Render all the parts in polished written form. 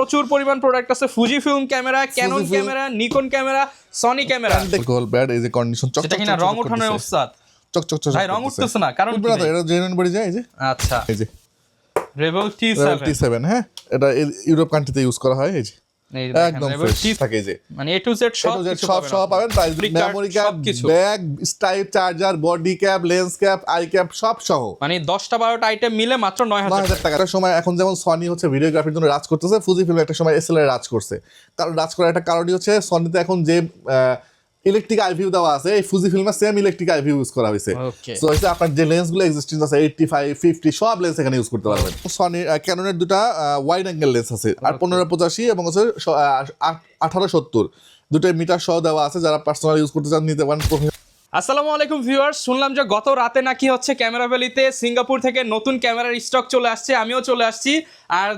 প্রচুর পরিমাণ প্রোডাক্ট আছে। Fuji film camera, Canon camera, Nikon camera, Sony camera. Alcohol pad এই যে কন্ডিশন এটা কিনা রং ওঠানোর ওস্তাদ। চকচক ভাই রং উঠতেছে না কারণ কি ভাই? এটা জেনুইন বডি যায় এই যে। আচ্ছা এই যে রেভেল T7 হ্যাঁ, এটা ইউরোপ কান্ট্রিতে ইউজ করা হয় এই যে। এই দেখেন, একদম Rebel ফ্রেশ T7 থাকে এই যে। মানে A to Z সব পাবেন, প্রাইস মেমোরি ক্যাপ, সবকিছু। Bag, স্টাইপ, charger, body cap, lens cap, I cap সব সহ। মানে 10টা 12টা আইটেম মিলে মাত্র 9000 টাকা। একটা সময় এখন যেমন সনি হচ্ছে ভিডিওগ্রাফির জন্য রাজ করতেছে, ফুজি ফিল্ম একটা সময় এসএলআর রাজ করছে। কারণ রাজ করার একটা কারণই হচ্ছে সনিতে এখন যে ইলেকট্রিক আই ভিউ দেওয়া আছে, এই ফুজি ফিল্মে same electric eye view use করা হয়েছে। সো হচ্ছে আপনার যে লেন্সগুলো এক্সিস্টেন্স আছে 85, 50 সব লেন্স এখানে ইউজ করতে পারবেন। সনি ক্যাননের দুটা ওয়াইড অ্যাঙ্গেল লেন্স আছে, আর 15-85 এবং হচ্ছে 18-70 দুটোই মিটার সহ দেওয়া আছে। যারা পার্সোনাল ইউজ করতে চান নিতে পারেন। আসসালামু আলাইকুম ভিউয়ার্স, শুনলাম যে গত রাতে নাকি হচ্ছে ক্যামেরা ভ্যালিতে সিঙ্গাপুর থেকে নতুন ক্যামেরার স্টক চলে আসছে। আমিও চলে আসছি, আর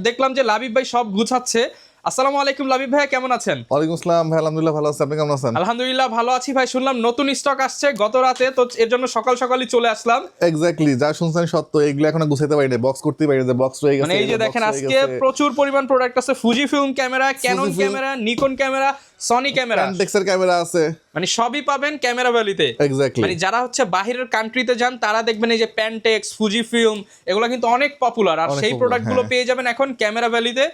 দেখলাম যে লাবিব ভাই সব গুছাচ্ছে। আসসালামু আলাইকুম লাবিব ভাই, কেমন আছেন? ওয়ালাইকুম আসসালাম ভাই, আলহামদুলিল্লাহ ভালো আছি, আপনি কেমন আছেন? আলহামদুলিল্লাহ ভালো আছি ভাই। শুনলাম নতুন স্টক আসছে গত রাতে, তো এর জন্য সকালই চলে আসলাম। এক্স্যাক্টলি, যা শুনছেন সত্য। এগুলো এখনো গুছাইতে পারিনি, বক্স করতে পারিনি, যে বক্স রয়ে গেছে। মানে এই যে দেখেন, আজকে প্রচুর পরিমাণ প্রোডাক্ট আছে। Fuji film camera, Canon camera, Nikon camera, Sony camera, প্যান্টেক্সের ক্যামেরা আছে, মানে সবই পাবেন ক্যামেরা ভ্যালিতে। এক্স্যাক্টলি। মানে যারা হচ্ছে বাহিরের কান্ট্রিতে যান তারা দেখবেন এই যে প্যান্টেক্স, ফুজি ফিল্ম এগুলো কিন্তু অনেক পপুলার, আর সেই প্রোডাক্টগুলো পেয়ে যাবেন এখন ক্যামেরা ভ্যালিতে।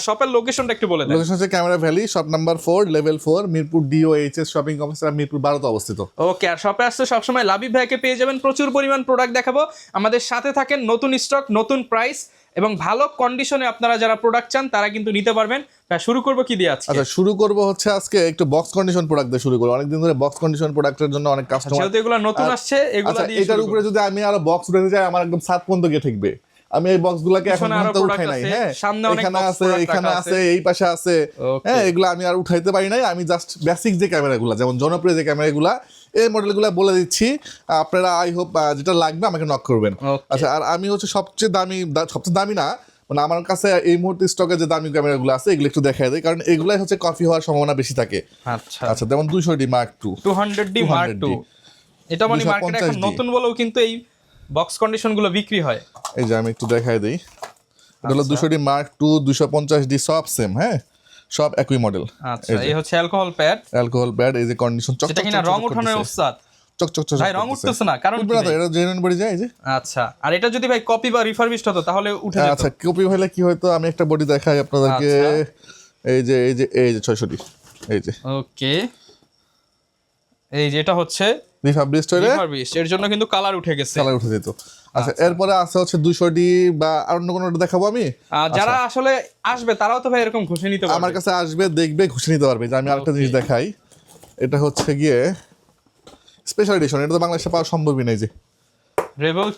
শপের লোকেশনটা একটু বলে দেন। লোকেশন হচ্ছে camera valley, shop number 4, level 4, Mirpur DOHS shopping complex, Mirpur 12তে অবস্থিত। ওকে, আর শপে আসতে সবসময় লাবিব ভাইকে পেয়ে যাবেন। প্রচুর পরিমাণ প্রোডাক্ট দেখাবো, আমাদের সাথে থাকেন। নতুন স্টক, নতুন প্রাইস এবং ভালো কন্ডিশনে আপনারা যারা প্রোডাক্ট চান তারা কিন্তু নিতে পারবেন। শুরু করব কি দিয়ে আজকে? আচ্ছা, শুরু করব হচ্ছে আজকে একটু বক্স কন্ডিশন প্রোডাক্ট দিয়ে শুরু করব। অনেকদিন ধরে বক্স কন্ডিশন প্রোডাক্টের জন্য অনেক কাস্টমার, যেহেতু এগুলো নতুন আসছে, এগুলো দিয়ে এটার উপরে যদি আমি আরো বক্স উঠাতে চাই, আমার একদম 7 পর্যন্ত গিয়ে ঠেকবে। আমি এই বক্সগুলোকে এখন পর্যন্ত উঠাই নাই। হ্যাঁ, এখানে আছে, এখানে আছে, এই পাশে আছে। হ্যাঁ, এগুলো আমি আর উঠাইতে পারি নাই। আমি জাস্ট বেসিক যে ক্যামেরাগুলো, যেমন জনপ্রিয় যে ক্যামেরাগুলো, এই মডেলগুলো বলে দিচ্ছি। আপনারা আই হোপ যেটা লাগবে আমাকে নক করবেন। আচ্ছা, আর আমি হচ্ছে সবচেয়ে দামি না, মানে আমার কাছে এই মুহূর্তে স্টকে যে দামি ক্যামেরাগুলো আছে এগুলো একটু দেখাই দেয়, কারণ এগুলাই হচ্ছে কপি হওয়ার সম্ভাবনা বেশি থাকে। আচ্ছা, যেমন 200D Mark II, 200D Mark II, এটা মানে মার্কেটে এখন নতুন বলেও কিন্তু এই বক্স কন্ডিশন গুলো বিক্রি হয়। এই যে আমি একটু দেখাই দেই, এটা হলো 200D Mark II, 250D সব সেম। হ্যাঁ, সব একই মডেল। আচ্ছা, এই হচ্ছে অ্যালকোহল প্যাড, এই যে কন্ডিশন চকচক, এটা কিনা রং ওঠানোর ওস্তাদ। চকচক ভাই রং উঠতেছে না কারণ কি ভাই? এটা জেনুইন বডি যায় এই যে। আচ্ছা, আর এটা যদি ভাই কপি বা রিফারবিশড হতো তাহলে উঠে যেত। আচ্ছা, কপি হলে কি হতো, আমি একটা বডি দেখাই আপনাদেরকে। এই যে 600D, এই যে। ওকে, এই যে এটা হচ্ছে রিফারবিশড, এর জন্য কিন্তু কালার উঠে গেছে, কালার উঠে যেত। আচ্ছা, এরপরে আছে হচ্ছে 200D বা অন্য কোনটা দেখাবো আমি। যারা আসলে আসবে তারাও তো ভাই এরকম ঘষে নিতে পারবে, আমার কাছে আসবে, দেখবে, ঘষে নিতে পারবে। যে আমি আরেকটা জিনিস দেখাই, এটা হচ্ছে গিয়ে স্পেশাল এডিশন, এটা তো বাংলাদেশে পাওয়া সম্ভবই নাই। যে রেভেল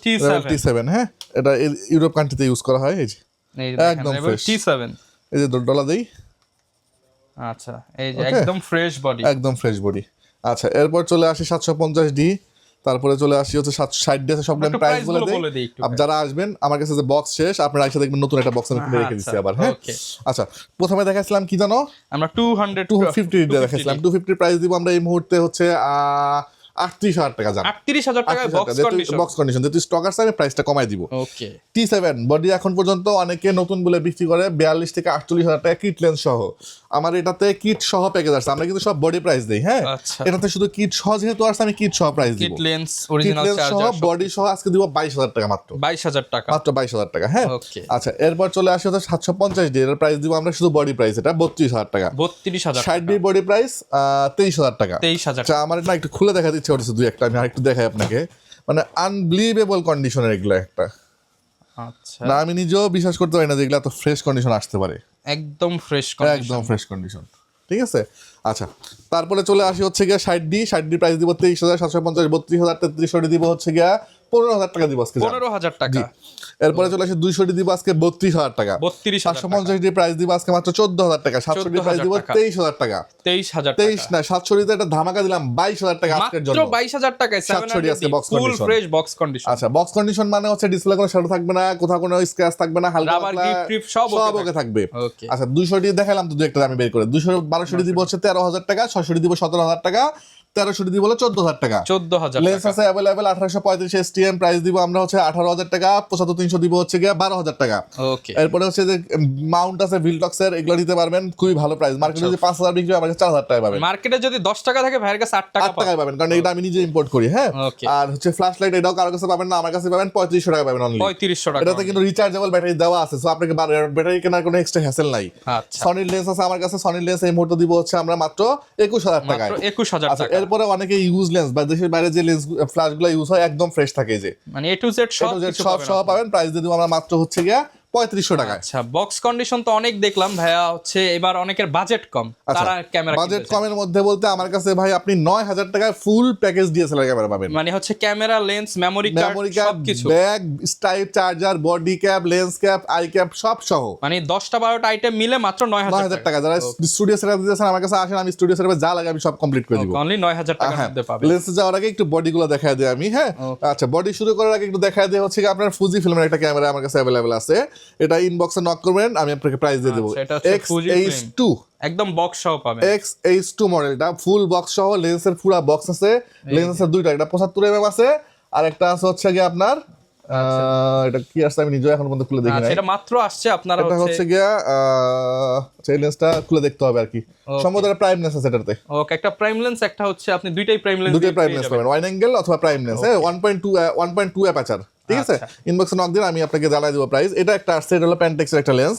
T7, হ্যাঁ, এটা ইউরোপ কান্ট্রিতে ইউজ করা হয়। এই যে একদম ফ্রেশ T7, এই যে ডলা দেই। আচ্ছা, এই যে একদম ফ্রেশ বডি, একদম ফ্রেশ বডি। আচ্ছা, এরপর চলে আসি 750D, তারপরে চলে আসি হচ্ছে 760D আছে। সব প্রাইস বলে দেই। যারা আসবেন আমার কাছে, যে বক্স শেষ, আপনারা এসে দেখবেন নতুন একটা বক্স আমি রেখে দিচ্ছি আবার। হ্যাঁ, আচ্ছা, প্রথমে দেখাইছিলাম কি জানো, আমরা 250 দেখাইছিলাম। 250 প্রাইস দিব আমরা এই মুহূর্তে হচ্ছে 38,000 টাকা। 38,000 টাকা বক্স কন্ডিশন, যেহেতু স্টক আছে আমি প্রাইসটা কমাই দিব। ওকে, T7 বডি এখন পর্যন্ত অনেকে নতুন বলে বিক্রি করে 42 থেকে 48,000 টাকা কিট লেন্স সহ। আমার এটাতে কিট সহ প্যাকেজ আছে, আমরা কিন্তু সব বডি প্রাইস দেই। হ্যাঁ, এটাতে শুধু কিট সহ যেহেতু আছে, আমি কিট সহ প্রাইস দিব। কিট লেন্স অরিজিনাল চার্জার সহ বডি সহ আজকে দিব 22,000 টাকা, মাত্র 22,000 টাকা। হ্যাঁ, আচ্ছা, এরপর চলে আসে হচ্ছে 750D, এর প্রাইস দিব আমরা শুধু বডি প্রাইস, এটা 32,000 টাকা। 60D বডি প্রাইস 23,000 টাকা। আচ্ছা, আমার না একটু খুলে দেখা দিচ্ছে দুই একটা, আমি আরেকটু দেখাই আপনাকে। মানে আনবিলিভেবল কন্ডিশনের এগুলো একটা। আচ্ছা, না, আমি নিজেও বিশ্বাস করতে পারি না যে এগুলো এত ফ্রেশ কন্ডিশন আসতে পারে। একদম ফ্রেশ কন্ডিশন, ঠিক আছে। আচ্ছা, তারপরে চলে আসি হচ্ছে গিয়ে 60D প্রাইস দিব 23,750, 32,000, 33,000 দিব হচ্ছে গিয়া 15,000 টাকা দিব আজকে, 15,000 টাকা। এরপরে চলে আসি 200D দিব আজকে 32,000 টাকা। 750D প্রাইস দিব আজকে মাত্র 14,000 টাকা। 700D প্রাইস দিব 23,000 টাকা। 23 না, 700D একটা ধামাকা দিলাম 22,000 টাকা আজকের জন্য। মাত্র 22,000 টাকায় 700D আজকে বক্স ফুল কন্ডিশন, ফ্রেশ বক্স কন্ডিশন। আচ্ছা, বক্স কন্ডিশন মানে হচ্ছে ডিসপ্লে কোনো শ্যাডো থাকবে না, কোথাও কোনো স্ক্র্যাচ থাকবে না, হালকা গ্রিপ সব ওকে থাকবে। আচ্ছা, 200D দেখালাম তো, দুই একটা আমি বের করে। 1200D দিব হচ্ছে 13,000 টাকা, 600D দিব 17,000 টাকা, 1300 দিব হলো 14000 টাকা। 14000 লেন্স আছে अवेलेबल 1835 STM, প্রাইস দিব আমরা হচ্ছে 18000 টাকা। 75300 দিব হচ্ছে গিয়া 12000 টাকা। ওকে, এরপরে হচ্ছে যে মাউন্ট আছে ভিলটক্স এর, এগুলো নিতে পারবেন, খুবই ভালো প্রাইস। মার্কেটে যদি 5000 বিক্রি হয়, আমার কাছে 4000 টাকা পাবেন। মার্কেটে যদি 10 টাকা থাকে ভাইয়ের কাছে 8 টাকা পাবেন, কারণ এটা আমি নিজে ইম্পোর্ট করি। হ্যাঁ, আর হচ্ছে ফ্ল্যাশ লাইট, এটাও কারো কাছে পাবেন না, আমার কাছে পাবেন 3500 টাকা পাবেন অনলি। 3500 টাকা। এটাতে কিন্তু রিচার্জেবল ব্যাটারি দেওয়া আছে, সো আপনাকে ব্যাটারি কেনার কোনো এক্সট্রা হ্যাসেল নাই। আচ্ছা, সনির লেন্স আছে আমার কাছে, সনির লেন্স এই মুহূর্তে দিব হচ্ছে আমরা মাত্র 21000 টাকায়। মাত্র 21000 টাকা। এরপরে অনেকে ইউজ লেন্স বা দেশের বাইরে যে লেন্স ফ্ল্যাশগুলো ইউজ হয় একদম ফ্রেশ থাকে, যে মানে A to Z সব পাবেন। প্রাইস দিয়ে দিব আমরা মাত্র হচ্ছে গিয়া 3500 টাকা। আচ্ছা, বক্স কন্ডিশন তো অনেক দেখলাম ভাইয়া, হচ্ছে এবার অনেকের বাজেট কম, তারা ক্যামেরা বাজেট কমের মধ্যে বলতে আমার কাছে ভাই আপনি 9000 টাকায় ফুল প্যাকেজ ডিএসএলআর ক্যামেরা পাবেন। মানে হচ্ছে ক্যামেরা, লেন্স, মেমরি কার্ড, সবকিছু, bag, স্টাইপ, charger, body cap, lens cap, I cap সব সহ, মানে 10টা 12টা আইটেম মিলে মাত্র 9000 টাকা। যারা স্টুডিও সেটআপ দিতেছেন আমার কাছে আসেন, আমি স্টুডিও সেটআপে যা লাগে আমি সব কমপ্লিট করে দিব। অনলি 9000 টাকার মধ্যে পাবেন। লেন্স যাওয়ার আগে একটু বডিগুলো দেখায় দিই আমি। হ্যাঁ, আচ্ছা, বডি শুরু করার আগে একটু দেখায় দিই হচ্ছে আপনার ফুজি ফিল্মের একটা ক্যামেরা আমার কাছে अवेलेबल আছে। এটা ইনবক্সে নক করবেন, আমি আপনাকে প্রাইস দিয়ে দেব। XH2 একদম বক্স সহ পাবেন। XH2 মডেলটা ফুল বক্স সহ, লেন্সের পুরো বক্স আছে। লেন্স আছে দুইটা, একটা 75 mm আছে, আর একটা আছে হচ্ছে গিয়ে আপনার এটা কি আসছে আমি নিজে এখন পর্যন্ত খুলে দেখি না। এটা মাত্র আসছে, আপনারা এটা হচ্ছে গিয়া এই লেন্সটা খুলে দেখতে হবে আর কি। সম্ভবত এটা প্রাইম লেন্স আছে এটাতে। ওকে, একটা প্রাইম লেন্স, একটা হচ্ছে আপনি দুইটাই প্রাইম লেন্স পাবেন, ওয়াইড অ্যাঙ্গেল অথবা প্রাইম লেন্স। 1.2 অ্যাপারচার, ঠিক আছে। ইনবক্সে নক দিন, আমি আপনাকে জানাই দেব প্রাইস। এটা একটা আসছে, এটা হলো প্যান্টেক্সের একটা লেন্স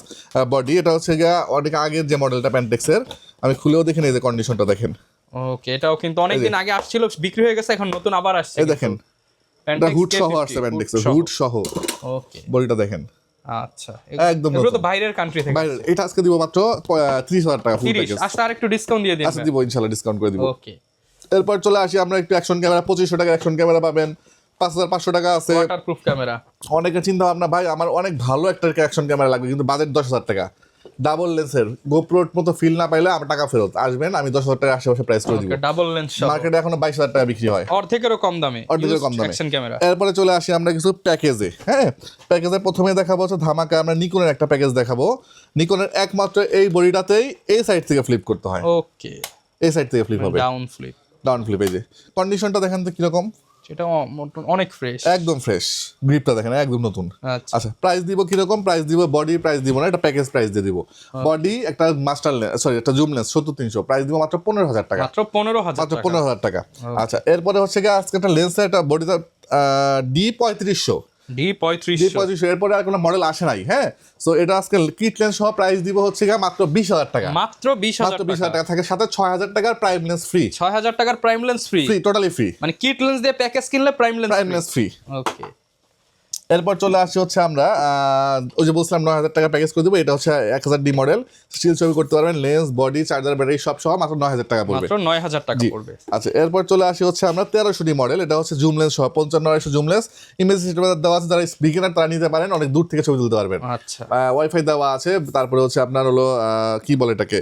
বডি। এটা হচ্ছে গিয়া অনেক আগের যে মডেলটা প্যান্টেক্সের, আমি খুলেও দেখেন, এই যে কন্ডিশনটা দেখেন। ওকে, এটাও কিন্তু অনেকদিন আগে আসছিল, বিক্রি হয়ে গেছে, এখন নতুন আবার আসছে। এই দেখেন, এটা হুড সহ আসছে, প্যান্টেক্সের হুড সহ। ওকে, বডিটা দেখেন। আচ্ছা, একদম এগুলো তো বাইরের কান্ট্রি থেকে। বাইরে, এটা আজকে দিব মাত্র 30000 টাকা ফুল প্যাকেজ। আচ্ছা, আর একটু ডিসকাউন্ট দিয়ে দিন। আচ্ছা, দিব ইনশাআল্লাহ, ডিসকাউন্ট করে দিব। ওকে, এরপর চলে আসি আমরা একটু অ্যাকশন ক্যামেরা। 2500 টাকা অ্যাকশন ক্যামেরা পাবেন। 5500 টাকা আছে ওয়াটারপ্রুফ ক্যামেরা। অনেকের চিন্তা ভাবনা, ভাই আমার অনেক ভালো একটা অ্যাকশন ক্যামেরা লাগবে, কিন্তু বাজেট 10000 টাকা। ডাবল লেন্সের গোপ্রোর মতো ফিল না পাইলে আমার টাকা ফেরত আসবেন, আমি 10000 টাকা আশেপাশে প্রাইস করে দিব। ডাবল লেন্স মার্কেটে এখনো 22000 টাকা বিক্রি হয়, অর্ধেকেরও কম দামে। Action camera. এরপরে চলে আসি আমরা কিছু প্যাকেজে। হ্যাঁ, প্যাকেজে প্রথমে দেখাবো হচ্ছে ধামাকা, আমরা নিকনের একটা প্যাকেজ দেখাবো। নিকনের একমাত্র এই বডিটাতেই এই সাইড থেকে ফ্লিপ করতে হয়। ওকে, এই সাইড থেকে ফ্লিপ হবে, ডাউন ফ্লিপ। এই যে কন্ডিশনটা দেখেন তো কিরকম, সেটা অনেক ফ্রেশ, একদম ফ্রেশ। গ্রিপটা দেখেন একদম নতুন। আচ্ছা, প্রাইস দিব কিরকম? প্রাইস দিব, বডি প্রাইস দিব না, এটা প্যাকেজ প্রাইস দিয়ে দিব। বডি একটা মাস্টার লেন্স, সরি একটা জুম লেন্স 70300, প্রাইস দিব মাত্র 15000 টাকা। মাত্র 15000 টাকা। আচ্ছা, এরপরে হচ্ছে কি আজকে একটা লেন্সের একটা বডিটা D3500। এরপরে আর কোনো মডেল আসে নাই। হ্যাঁ, সো এটা আজকে কিট লেন্স সহ প্রাইস দিব হচ্ছে গিয়ে মাত্র 20000 টাকা। মাত্র 20000 টাকা থাকে, সাথে 6000 টাকার প্রাইম লেন্স ফ্রি। 6000 টাকার prime lens free, totally free. মানে কিট লেন্স দিয়ে প্যাকেজ কিনলে প্রাইম লেন্স ফ্রি। ওকে, এরপর চলে আসছে হচ্ছে আমরা ওই যে বলছিলাম 9000 টাকা প্যাকেজ করে দেবো। এটা হচ্ছে 1000D মডেল, স্টিল ছবি করতে পারবেন, লেন্স, বডি, চার্জার, ব্যাটারি সব সহ মাত্র 9000 টাকা পড়বে। মাত্র 9000 টাকা পড়বে। আচ্ছা, এরপর চলে আসি হচ্ছে আমরা 1300D মডেল। এটা হচ্ছে জুম লেন্স সহ 55 জুম লেন্স, ইমেজ সিস্টেম দেওয়া আছে, যারা বিগিনার তারা নিতে পারেন, অনেক দূর থেকে ছবি তুলতে পারবেন। আচ্ছা, ওয়াইফাই দেওয়া আছে, তারপরে হচ্ছে আপনার হলো কি বলে এটাকে,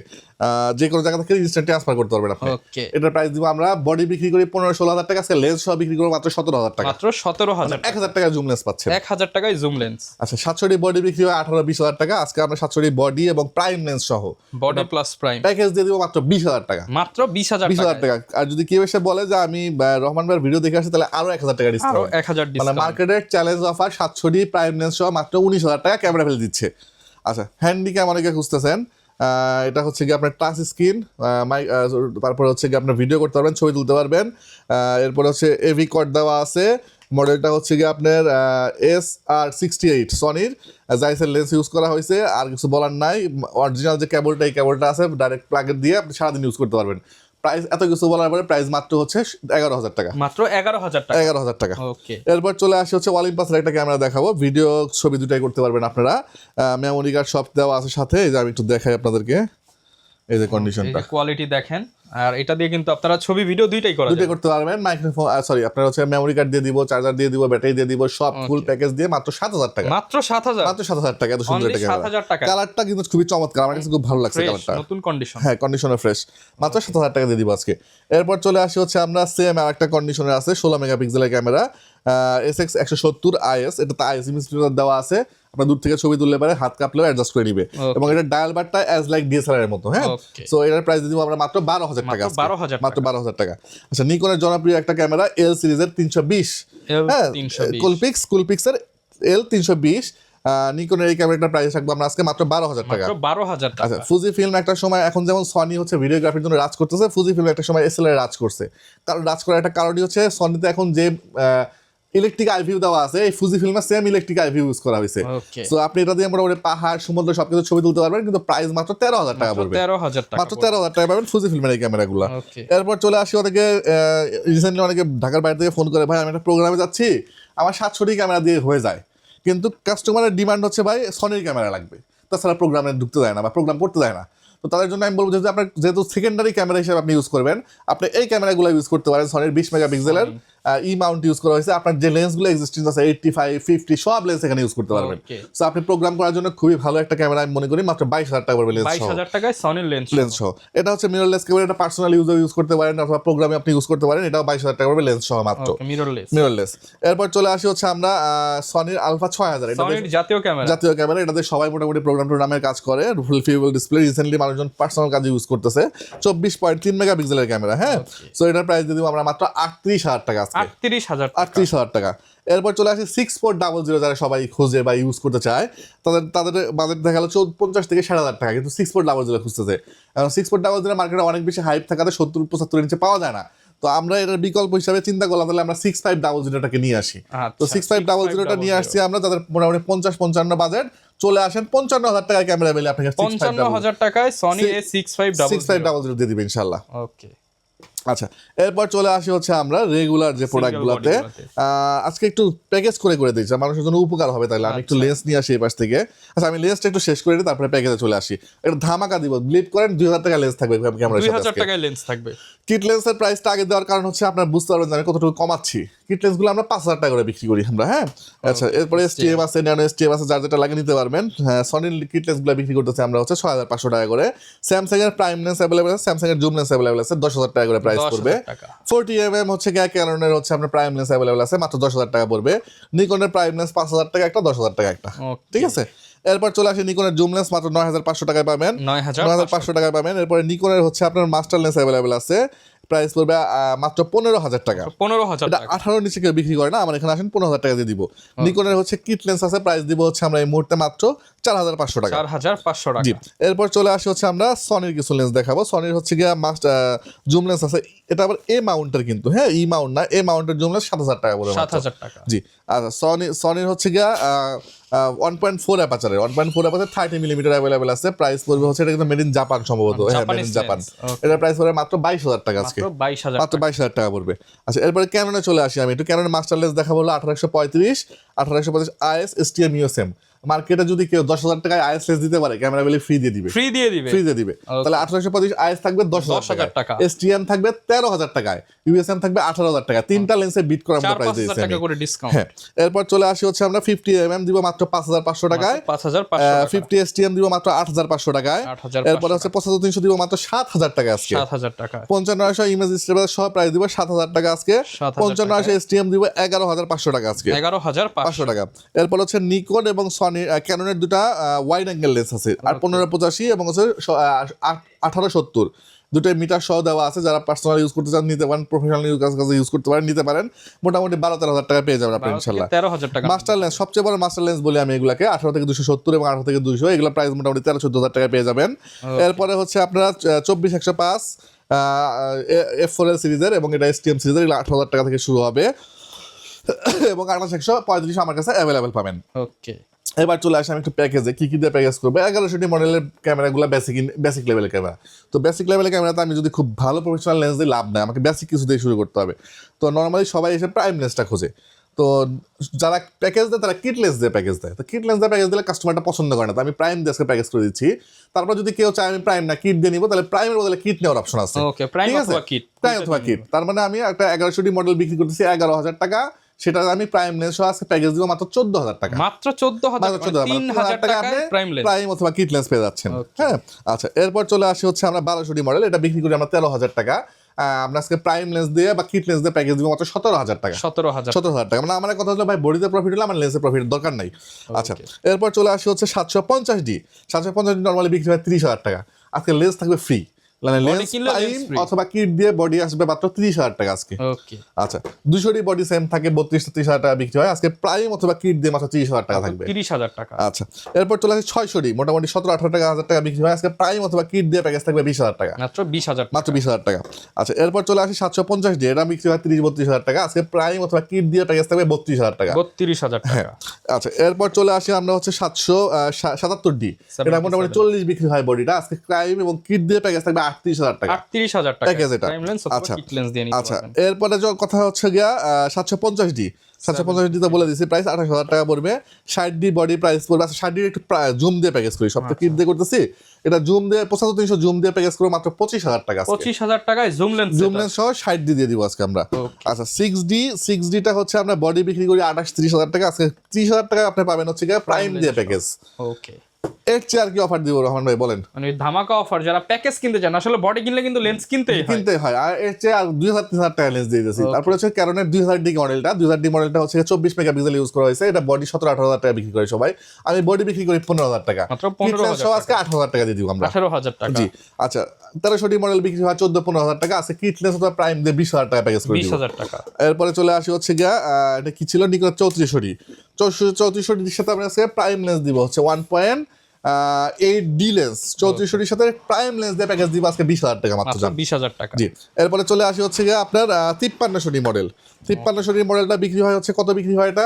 যে কোনো জায়গা থেকে ইনস্ট্যান্ট ট্রান্সফার করতে পারবেন আপনি। এটার প্রাইস দিব আমরা, বডি বিক্রি করি 15-16 টাকা, আজকে লেন্স সহ বিক্রি করবো মাত্র 17000 টাকা। মাত্র 17000, 1000 টাকা জুম লেন্স পাচ্ছেন, 1000 টাকায় জুম লেন্স। আচ্ছা, 700D বডি বিক্রি হয় 18-20 টাকা, আজকে আমরা 700D বডি এবং প্রাইম লেন্স সহ বডি প্লাস প্রাইম প্যাকেজ দিয়ে দিব মাত্র 20000 টাকা। মাত্র 20000 টাকা। আর যদি কেউ এসে বলে যে আমি রহমান ভাইয়ের ভিডিও দেখে আসি, তাহলে আরো 1000 টাকা ডিসকাউন্ট। 1000 মানে মার্কেটের challenge offer 700D prime lens সহ মাত্র 19000 টাকা ক্যামেরা ফেলে দিচ্ছে। আচ্ছা, হ্যান্ডি ক্যাম অনেকে খুঁজতেছেন, এটা হচ্ছে কি আপনার টাচ স্ক্রিন, তারপর হচ্ছে কি আপনার ভিডিও করতে পারবেন, ছবি তুলতে পারবেন। এরপর হচ্ছে এভি কর্ড দেওয়া আছে, মডেলটা হচ্ছে কি আপনার SR68 সনির জাইসের লেন্স ইউজ করা হয়েছে, আর কিছু বলার নাই। অরিজিনাল যে কেবলটা, এই কেবলটা আছে, ডাইরেক্ট প্লাগ দিয়ে আপনি সারাদিন ইউজ করতে পারবেন। প্রাইস এত কিছু বলার পরে প্রাইস মাত্র হচ্ছে 11000 টাকা। মাত্র 11000 টাকা। ওকে, এরপর চলে আসে হচ্ছে ওয়ালিম্পাসের একটা ক্যামেরা দেখাবো, ভিডিও ছবি দুটাই করতে পারবেন আপনারা। মেমোরি কার্ড সব দেওয়া আছে সাথে, এই যে আমি একটু দেখাই আপনাদেরকে, এই যে কন্ডিশনটা, কোয়ালিটি দেখেন। আর এটা দিয়ে কিন্তু আপনারা ছবি ভিডিও দুইটাই করতে পারবেন। মাইক্রোফোন, সরি আপনার হচ্ছে মেমোরি কার্ড দিয়ে দিব, চার্জার দিয়ে দিব, ব্যাটারি দিয়ে দিব, সব ফুল প্যাকেজ দিয়ে মাত্র 7000 টাকা। মাত্র 7000 টাকা। এত সুন্দর একটা ক্যামেরা, কালারটা কিন্তু খুবই চমৎকার, আমার কাছে খুব ভালো লাগছে কালারটা, নতুন কন্ডিশন। হ্যাঁ, কন্ডিশনে ফ্রেশ, মাত্র 7000 টাকা দিয়ে দিব আজকে। এরপর চলে আসি হচ্ছে আমরা সেম আর একটা কন্ডিশনে আছে 16 মেগাপিক্সেলের ক্যামেরা, SX170 IS, এটাতে IS ইমেজ দেওয়া আছে, আপনার দূর থেকে ছবি তুললে পারে, হাত কাঁপলেও অ্যাডজাস্ট করে নিবে। এবং এটা ডায়াল বারটা অ্যাজ লাইক ডিএসএলআর এর মতো। হ্যাঁ, সো এটার প্রাইস দিব আমরা মাত্র 12,000 টাকা, মাত্র 12,000 টাকা। আচ্ছা, নিকনের জনপ্রিয় একটা ক্যামেরা এল সিরিজের 320, হ্যাঁ, কুলপিক্সের L320 নিকনের এই ক্যামেরাটার প্রাইস রাখবো আমরা আজকে মাত্র 12,000 টাকা। আচ্ছা, ফুজি ফিল্ম একটা সময়, এখন যেমন সনি হচ্ছে ভিডিওগ্রাফির জন্য রাজ করতেছে, ফুজি ফিল্ম একটা সময় এসএলআর রাজ করছে। কারণ রাজ করার একটা কারণই হচ্ছে সনিতে এখন যে ইলেকট্রিক আইভিউ দেওয়া আছে, এই ফুজি ফিল্মে সেম ইলেকট্রিক আইভিউ ইউজ করা হয়েছে। সো আপনি এটা দিয়ে মোটামুটি পাহাড়, সমুদ্র সবকিছু ছবি তুলতে পারবেন, কিন্তু প্রাইস মাত্র 13,000 টাকা পড়বে, মাত্র 13,000 টাকা পাবেন ফুজি ফিল্মের এই ক্যামেরাগুলো। এরপর চলে আসি ওদেরকে, রিসেন্টলি অনেকে ঢাকার বাইরে থেকে ফোন করে, ভাই আমি একটা প্রোগ্রামে যাচ্ছি, আমার 700 ক্যামেরা দিয়ে হয়ে যায়, কিন্তু কাস্টমারের ডিমান্ড হচ্ছে ভাই সনির ক্যামেরা লাগবে, তাছাড়া প্রোগ্রামে ঢুকতে যায় না বা প্রোগ্রাম করতে যায় না। তো তাদের জন্য আমি বলবো যে আপনার যেহেতু সেকেন্ডারি ক্যামেরা হিসেবে আপনি ইউজ করবেন, আপনি এই ক্যামেরাগুলো ইউজ করতে পারেন। সনির 20 মেগাপিক্সেলের ই মাউন্ট ইউজ করা হয়েছে। আপনার যে লেন্সগুলো এক্সিস্টিং আছে 85, 50 সব লেন্স এখানে ইউজ করতে পারবেন। সো আপনি প্রোগ্রাম করার জন্য খুবই ভালো একটা ক্যামেরা আমি মনে করি, মাত্র 22,000 টাকা পড়বে লেন্স সহ। 22,000 টাকায় সনির লেন্স সহ। এটা হচ্ছে মিররলেস ক্যামেরা, এটা পার্সোনাল ইউজ করতে পারেন অথবা প্রোগ্রামে আপনি ইউজ করতে পারেন। এটাও 22,000 টাকা পড়বে লেন্স সহ মাত্র, মিররলেস। এরপর চলে আসি হচ্ছে আমরা সনির আলফা 6000, এটা সনির জাতীয় ক্যামেরা। এটাতে সবাই মোটামুটি প্রোগ্রাম টোগ্রামের কাজ করে, ফুল ফিউল ডিসপ্লে, রিসেন্টলি মানুষজন পার্সোনাল কাজে ইউজ করতেছে। 24.3 মেগাপিক্সেলের ক্যামেরা। হ্যাঁ, সো এটার প্রাইস দিয়ে দিব আমরা মাত্র 38,000 টাকা, 38,000 টাকা। এরপর চলে আসি 6400, যারা সবাই খোঁজে বা ইউজ করতে চায়, তাদের বাজেট দেখা গেল 50 থেকে 60,000 টাকা, কিন্তু 6400 খুঁজতেছে। কারণ 6400 মার্কেটে অনেক বেশি হাইপ থাকাতে 70-75 নিচে পাওয়া যায় না। তো আমরা এটার বিকল্প হিসাবে চিন্তা করলাম, তাহলে আমরা 6500টাকে নিয়ে আসি। তো 6500টা নিয়ে আসছি আমরা, তাদের মোটামুটি 50-55 বাজেট, চলে আসেন 55,000 টাকায় ক্যামেরা মিলে আপনাকে 55,000 টাকায় সনি A6500 দিয়ে দিবে ইনশাআল্লাহ। ওকে, আচ্ছা, এরপর চলে আসি হচ্ছে আমরা রেগুলার যে প্রোডাক্টগুলোতে। আজকে একটু প্যাকেজ করে দিয়েছি, মানুষের জন্য উপকার হবে, তাহলে আমি একটু লেন্স নিয়ে আসি এই পাশ থেকে। আচ্ছা, আমি লেন্সটা একটু শেষ করে দিই, তারপরে প্যাকেজে চলে আসি। এটা ধামাকা দিব, বিলিভ করেন 2,000 টাকা লেন্স থাকবে ক্যামেরার সাথে। 2,000 টাকায় লেন্স থাকবে। কিট লেন্সের প্রাইসটা আগে দেওয়ার কারণ হচ্ছে আপনারা বুঝতে পারবেন যে আমি কতটুকু কমাচ্ছি। কিট লেন্সগুলো আমরা 5,000 টাকা করে বিক্রি করি আমরা। হ্যাঁ, আচ্ছা, এরপরে STM আছে, ন্যানো STM আছে, যার যেটা লাগে নিতে পারবেন। হ্যাঁ, সনির কিট লেন্সগুলো বিক্রি করতেছে আমরা হচ্ছে 6,500 টাকা করে। স্যামসাং এর প্রাইম লেন্স অ্যাভেলেবল আছে, স্যামসাং এর জুম লেন্স অ্যাভেলেবল আছে, 10,000 টাকা করে প্রাইস পড়বে। 40mm হচ্ছে ক্যাননের হচ্ছে আপনার প্রাইম লেন্স অ্যাভেলেবল আছে, মাত্র 10,000 টাকা পড়বে। নিকনের প্রাইম লেন্স 5,000 টাকা একটা, 10,000 টাকা একটা, ঠিক আছে। এরপর চলে আসে নিকনের জুম লেন্স, মাত্র 9,500 টাকায় পাবেন, 9,500 টাকায় পাবেন। এরপরে নিকনের হচ্ছে আপনার মাস্টার লেন্স অ্যাভেলেবল আছে, প্রাইস পড়বে মাত্র 15,000 টাকা। 15,000 টাকা, 18 নিচে কেউ বিক্রি করে না, আমার এখানে আসেন 15,000 টাকা দিয়ে দিব। নিকনের হচ্ছে কিট লেন্স আছে, প্রাইস দিব হচ্ছে আমরা এই মুহূর্তে মাত্র 4,500 টাকা। 4,500 টাকা। এরপর চলে আসি হচ্ছে আমরা সনির কিছু লেন্স দেখাবো। সনির হচ্ছে গিয়া জুম লেন্স আছে, এটা আবার এ মাউন্টের, কিন্তু হ্যাঁ ই মাউন্ট না, এ মাউন্টের জুম লেন্স 7,000 টাকা পড়বে, 7,000 টাকা। জি, আচ্ছা, সনির হচ্ছে গিয়া 1.4 অ্যাপাচারের 30mm অ্যাভেলেবল আছে, প্রাইস পড়বে হচ্ছে, এটা কিন্তু মেড ইন জাপান সম্ভবত, হ্যাঁ মেড ইন জাপান। এটার প্রাইস পড়বে মাত্র 22,000 টাকা আজকে, মাত্র 22,000 টাকা পড়বে। আচ্ছা, এরপরে ক্যাননে চলে আসি আমি একটু। ক্যাননের মাস্টার লেন্স দেখাবো হলো 1835 IS STM USM। মার্কেটে যদি কেউ 10,000 টাকায় IS লেন্স দিতে পারে, ক্যামেরা বেলে ফ্রি দিয়ে দিবে। তাহলে 1825 IS থাকবে 10,000 টাকা, STM থাকবে 13,000 টাকায়, USM থাকবে 18,000 টাকা। তিনটা লেন্সে বিট করা আমরা প্রাইস দিয়েছি। হ্যাঁ, এরপর চলে আসি হচ্ছে আমরা 50mm দিব মাত্র 5,500 টাকায়, 50 STM দিব মাত্র 8,500 টাকায়। এরপর হচ্ছে 75-300 দিব মাত্র 7,000 টাকা আজকে, 7,000 টাকা। 5500 ইমেজ স্টেবল সহ প্রাইস দিব 7,000 টাকা আজকে। 5500 STM দিব 11,500 টাকা আজকে, 11,500 টাকা। এরপর হচ্ছে নিকন এবং সনি ক্যাননের দুটা ওয়াইড অ্যাঙ্গেল লেন্স আছে, 1585 এবং হচ্ছে 1870, দুটো মিটার সহ দেওয়া আছে। যারা পার্সোনাল ইউজ করতে চান নিতে পারেন, প্রফেশনাল ইউজ করতে পারেন নিতে পারেন। মোটামুটি 12-13,000 টাকা পেয়ে যাবেন আপনি ইনশাআল্লাহ। 13,000 টাকা। মাস্টার লেন্স, সবচেয়ে বড় মাস্টার লেন্স বলি আমি এগুলাকে, 18 থেকে 270 এবং 18 থেকে 200, এগুলো প্রাইস মোটামুটি 13-14,000 টাকা পেয়ে যাবেন। এরপরে হচ্ছে আপনারা 24-105 F4L সিরিজের, এবং এটা STM সিরিজের, এগুলো 18,000 টাকা থেকে শুরু হবে, এবং 28-135 আমার কাছে অ্যাভেলেবেল পাবেন। ওকে, এবার চলে আসি আমি একটু প্যাকেজে কি দিয়ে প্যাকেজ করবো। 1100 মডেলের ক্যামেরাগুলো বেসিক লেভেলের ক্যামেরা। তো বেসিক লেভেলের ক্যামেরাতে আমি যদি খুব ভালো প্রফেশনাল লেন্স দিয়ে লাভ নেয়, আমাকে বেসিক কিছু দিয়ে শুরু করতে হবে। তো নর্মালি সবাই এসে প্রাইম লেন্সটা খোঁজে। তো যারা প্যাকেজ দেয় তারা কিট লেন্স দিয়ে প্যাকেজ দেয়। তো কিট লেন্স দিয়ে প্যাকেজ দিলে কাস্টমারটা পছন্দ করে না, তো আমি প্রাইম দিয়ে প্যাকেজ করে দিচ্ছি। তারপর যদি কেউ চায় আমি প্রাইম না কিট দিয়ে নিবো, তাহলে প্রাইমের বদলে কিট নেওয়ার অপশন আছে। প্রাইম অথবা কিট। তার মানে আমি একটা 1100 মডেল বিক্রি করতেছি 11,000 টাকা, সেটা আমি প্রাইম লেন্স সহ আজকে প্যাকেজ দিব মাত্র 14,000 টাকা, মাত্র 14,000 টাকা প্রাইম অথবা কিট লেন্স পেয়ে যাচ্ছেন। হ্যাঁ, আচ্ছা, এরপর চলে আসি হচ্ছে আমরা 1200 মডেল, এটা বিক্রি করি আমরা 13,000 টাকা। আমরা আজকে প্রাইম লেন্স দিয়ে বা কিট লেন্স দিয়ে প্যাকেজ দিব মাত্র 17,000 টাকা। 17,000 টাকা। মানে আমার কথা হলো ভাই বডিতে প্রফিট হলে আমার লেন্সে প্রফিট দরকার নাই। আচ্ছা, এরপর চলে আসি হচ্ছে 750D। 750D নরমালি বিক্রি হয় 30,000 টাকা। আজকে লেন্স থাকবে ফ্রি, মানে লেন্স প্রাইম অথবা কিট দিয়ে বডি আসবে মাত্র 30,000 টাকা আজকে। আচ্ছা, 200D বডি সেম থাকে 32-30,000 টাকা বিক্রি হয়, আজকে প্রাইম অথবা কিট দিয়ে মাত্র 30,000 টাকা থাকবে। 30,000 টাকা। আচ্ছা, এরপর চলে আসে 600D, মোটামুটি 17-18 টাকা 1000 টাকা বিক্রি হয়, আজকে প্রাইম অথবা কিট দিয়ে প্যাকেজ থাকবে 20,000 টাকা। মাত্র 20,000 টাকা। আচ্ছা, এরপর চলে আসে 750D, এটা বিক্রি হয় 30-32,000 টাকা, আজকে প্রাইম অথবা কিট দিয়ে প্যাকেজ থাকবে 32,000 টাকা। 32,000 টাকা। আচ্ছা, এরপর চলে আসি আমরা হচ্ছে 777D, এটা মোটামুটি 40 বিক্রি হয় বডিটা, আজকে প্রাইম এবং কিট দিয়ে প্যাকেজ থাকবে 38,000 টাকা। 38,000 টাকা প্যাকেজ এটা। আচ্ছা, কিট লেন্স দিয়ে নিতে পারবেন। এরপরে কথা হচ্ছে গিয়া 750D। 750D তো বলে দিছি প্রাইস 28,000 টাকা পড়বে। 60D বডি প্রাইস পড়বে। আচ্ছা, 60D একটু জুম দিয়ে প্যাকেজ করি, সব তো কিট দিয়ে করতেছি, এটা জুম দিয়ে 75-300 জুম দিয়ে প্যাকেজ করে মাত্র 25,000 টাকা। 25,000 টাকায় জুম লেন্স সহ 60D দিয়ে দিব আজকে আমরা। আচ্ছা, 6Dটা হচ্ছে আমরা বডি বিক্রি করি 28-30,000 টাকা, আজকে 30,000 টাকা আপনি পাবেন হচ্ছে গিয়া প্রাইম দিয়ে প্যাকেজ। ওকে, এর চেয়ে আর কি অফার দিব রহমান ভাই বলেন? মানে ধামাকা অফার, যারা প্যাকেজ কিনতে চান, আসলে বডি কিনলে কিন্তু লেন্স কিনতে হয়, আর এর চেয়ে আর 2,000-3,000 টাকা লেন্স দিয়ে দিয়েছি। তারপরে হচ্ছে ক্যারনের 2000D মডেলটা, 2000D মডেলটা হচ্ছে 24 মেগাপিক্সেল ইউজ করা হয়েছে, এটা বডি 17-18,000 টাকা বিক্রি করে সবাই, আমি বডি বিক্রি করি 15,000 টাকা, মাত্র 15,000 আজকে 8,000 টাকা দিয়ে দিব আমরা। 18,000 টাকা। জি। আচ্ছা, 1300D মডেল বিক্রি হয় 14-15,000 টাকা, আছে কিট লেন্স অথবা প্রাইম দিয়ে 20,000 টাকা প্যাকেজ করে দিব। 20,000 টাকা। এরপরে চলে আসি হচ্ছে গিয়া এটা কি ছিল, নিকন 3400D। 3400D সাথে আমরা আজকে প্রাইম লেন্স দিব হচ্ছে 1.8D লেন্স, 3400D সাথে প্রাইম লেন্স দিয়ে প্যাকেজ দিব আজকে 20,000 টাকা মাত্র। 20,000 টাকা। জি। এরপরে চলে আসি হচ্ছে গিয়ে আপনার 5300D মডেল। 5300D মডেলটা বিক্রি হয় হচ্ছে, কত বিক্রি হয় এটা?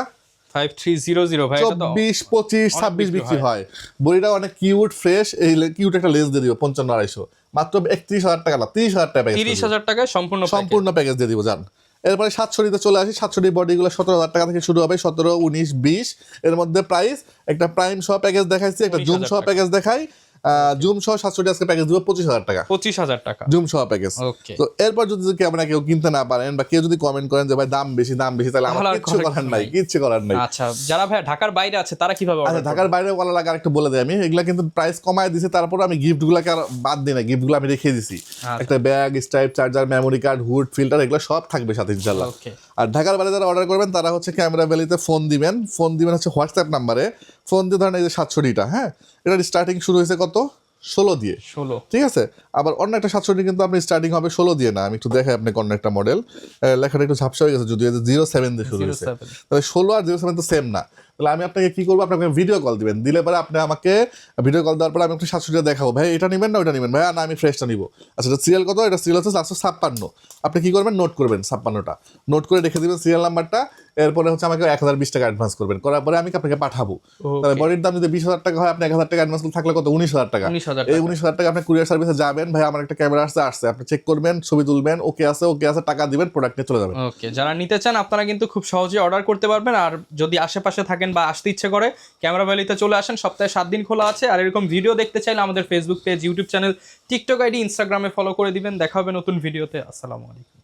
5300 ভাই, এটা তো 24, 25, 26 বিক্রি হয়। বডিটা অনেক কিউট ফ্রেশ, এই কিউট একটা লেন্স দিয়ে দিব 55-250, মাত্র 31,000 টাকা না 30,000 টাকা। 30,000 টাকায় সম্পূর্ণ প্যাকেজ দিয়ে দিব জান। এরপরে 700Dতে চলে আসি। 700D বডিগুলো 17,000 টাকা থেকে শুরু হবে, 17, 19, 20 এর মধ্যে প্রাইস। একটা প্রাইম সহ প্যাকেজ দেখাইছি, একটা জুম সহ প্যাকেজ দেখাই। জুম সহ 700D আজকে প্যাকেজ দিব 25,000 টাকা। 25,000 টাকা জুম সহ প্যাকেজ। তো এরপর যদি ক্যামেরা কেউ কিনতে না পারেন বা কেউ যদি কমেন্ট করেন যে ভাই দাম বেশি, তাহলে আমার কিচ্ছু করার নাই। আচ্ছা, যারা ভাই ঢাকার বাইরে আছে তারা কিভাবে অর্ডার? আচ্ছা, ঢাকার বাইরে ওয়ালা লাগে আরেকটু বলে দেই আমি, এগুলা কিন্তু প্রাইস কমায় দিছি, তারপর আমি গিফটগুলোকে আর বাদ দিই না, গিফটগুলো আমি রেখে দিছি। একটা bag, stripe, charger, memory card, hood, filter, এগুলো সব থাকবে সাথে ইনশাআল্লাহ। আর ঢাকার বাইরে যারা অর্ডার করবেন তারা হচ্ছে ক্যামেরা ভ্যালিতে ফোন দিবেন হচ্ছে হোয়াটসঅ্যাপ নাম্বারে, ফোন দিয়ে ধরেন এই যে 700Dটা, হ্যাঁ, এটার স্টার্টিং শুরু হয়েছে কত? 16 দিয়ে। ঠিক আছে। আবার অন্য একটা 700D কিন্তু আপনি স্টার্টিং হবে 16 দিয়ে না, আমি একটু দেখাই আপনাকে অন্য একটা মডেল, লেখাটা একটু ঝাপসা হয়ে গেছে, যদিও 07 দিয়ে শুরু হয়েছে, তাহলে 16 আর 07 তো সেম না। তাহলে আমি আপনাকে কি করবো, আপনাকে ভিডিও কল দিবেন, দিলে পরে আপনি আমাকে ভিডিও কল দেওয়ার পরে আমি একটু 700D দেখাবো, ভাই এটা নেবেন না ওইটা নেবেন, ভাই না আমি ফ্রেশটা নিবো। আচ্ছা, এটা সিরিয়াল কত? এটা সিরিয়াল হচ্ছে 756। আপনি কি করবেন, নোট করবেন 56টা, নোট করে রেখে দিবেন সিরিয়াল নাম্বারটা। এরপরে হচ্ছে আমাকে 1020 টাকা অ্যাডভান্স করবেন, করার পরে আমি আপনাকে পাঠাবো। তাহলে বডির দাম যদি 20,000 টাকা হয়, আপনি 1,000 টাকা অ্যাডভান্স থাকলে কত? 19,000 টাকা। এই 19,000 টাকা আপনি কুরিয়ার সার্ভিসে যাবেন, ভাই আমার একটা ক্যামেরা আসছে, আপনি চেক করবেন, ছবি তুলবেন, ওকে আছে টাকা দিবেন, প্রোডাক্ট নিয়ে চলে যাবেন। ওকে, যারা নিতে চান আপনারা কিন্তু খুব সহজে অর্ডার করতে পারবেন। আর যদি আশেপাশে থাকেন বা আসতে ইচ্ছে করে, ক্যামেরা ভ্যালিতে চলে আসেন, সপ্তাহে 7 দিন খোলা আছে। আর এরকম ভিডিও দেখতে চাইলে আমাদের Facebook page, YouTube channel, TikTok ID, ইনস্টাগ্রামে ফলো করে দিবেন। দেখা হবে নতুন ভিডিওতে। আসসালামু আলাইকুম।